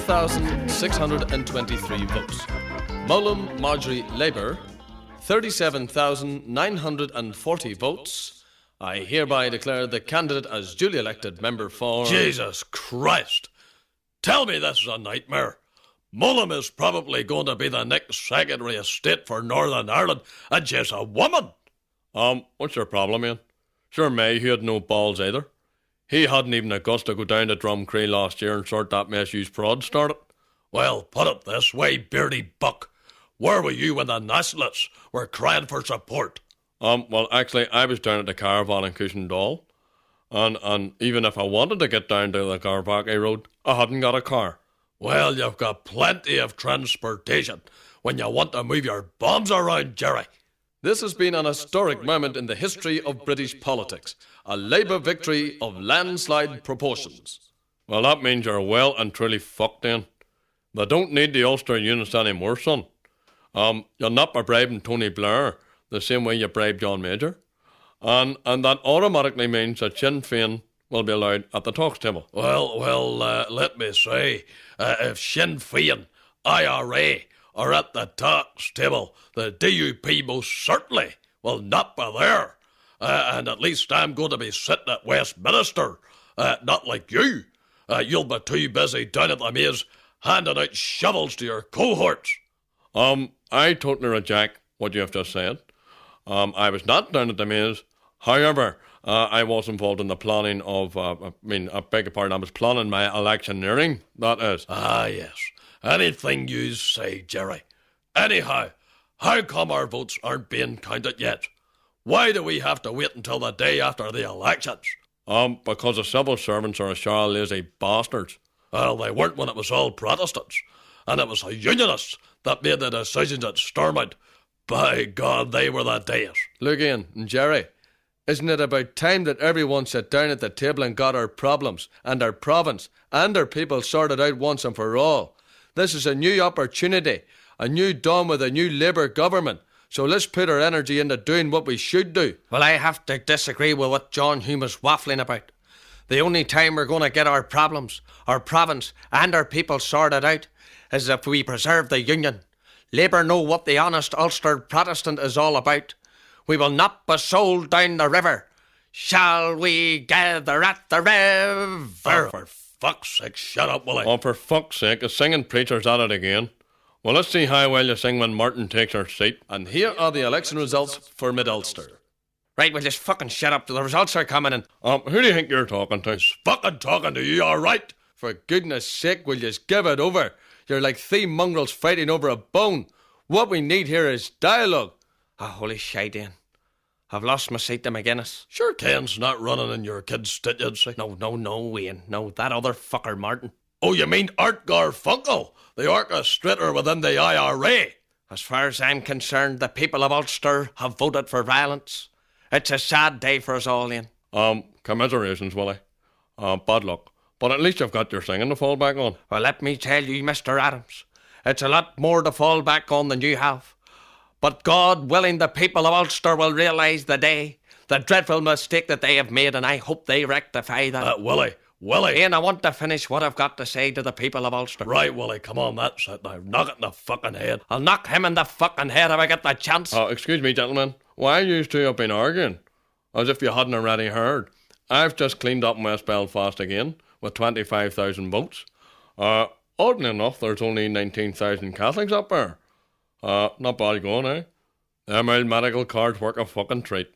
12,623 votes. Mullum Marjorie Labour, 37,940 votes. I hereby declare the candidate as duly elected member for... Jesus Christ! Tell me this is a nightmare. Mullum is probably going to be the next Secretary of State for Northern Ireland, and she's a woman. What's your problem, man? Sure, Mayhew had no balls either. He hadn't even the guts to go down to Drumcree last year and sort that mess you prod started. Well, put it this way, Beardy Buck. Where were you when the nationalists were crying for support? Well, actually, I was down at the caravan in Cushendall. And even if I wanted to get down to the Carvackie Road, I hadn't got a car. Well, you've got plenty of transportation when you want to move your bombs around, Jerry. This has been an historic moment in the history of British politics. A Labour victory of landslide proportions. Well, that means you're well and truly fucked then. They don't need the Ulster units anymore, son. You're not by bribing Tony Blair the same way you bribed John Major. And that automatically means that Sinn Féin will be allowed at the talks table. Well, let me say, if Sinn Féin, IRA, are at the talks table, the DUP most certainly will not be there. And at least I'm going to be sitting at Westminster, not like you. You'll be too busy down at the maze handing out shovels to your cohorts. I totally reject what you have just said. I was not down at the maze. However, I was involved in the planning of, I beg your pardon, I was planning my electioneering, that is. Ah, yes. Anything you say, Jerry. Anyhow, how come our votes aren't being counted yet? Why do we have to wait until the day after the elections? Because the civil servants are a shower lazy bastards. Well, they weren't when it was all Protestants. And it was the Unionists that made the decisions at Stormont. By God, they were the days. Look, Ian and Jerry, isn't it about time that everyone sat down at the table and got our problems and our province and our people sorted out once and for all? This is a new opportunity, a new dawn with a new Labour government. So let's put our energy into doing what we should do. Well, I have to disagree with what John Hume was waffling about. The only time we're going to get our problems, our province and our people sorted out is if we preserve the Union. Labour know what the honest Ulster Protestant is all about. We will not be sold down the river. Shall we gather at the river? Oh, for fuck's sake, shut up, Willie. Oh, for fuck's sake, a singing preacher's at it again. Well, let's see how well you sing when Martin takes her seat. And here are the election results for Mid-Ulster. Right, well, just fucking shut up. The results are coming in. Who do you think you're talking to? Fucking talking to you, all right? For goodness sake, will you just give it over? You're like three mongrels fighting over a bone. What we need here is dialogue. Oh, holy shite, Ian. I've lost my seat to McGuinness. Sure, Ken's not running in your kid's constituency. No, Ian. No, that other fucker, Martin. Oh, you mean Art Garfunkel, the orchestrator within the IRA? As far as I'm concerned, the people of Ulster have voted for violence. It's a sad day for us all, Ian. Commiserations, Willie. Bad luck. But at least you've got your singing to fall back on. Well, let me tell you, Mr. Adams, it's a lot more to fall back on than you have. But God willing, the people of Ulster will realise the dreadful mistake that they have made, and I hope they rectify that. Willie. Ian, I want to finish what I've got to say to the people of Ulster. Right, Willie, come on, that's it now. Knock it in the fucking head. I'll knock him in the fucking head if I get the chance. Excuse me, gentlemen. Why you two have been arguing? As if you hadn't already heard. I've just cleaned up West Belfast again with 25,000 votes. Oddly enough, there's only 19,000 Catholics up there. Not bad going, eh? Them old medical cards work a fucking treat.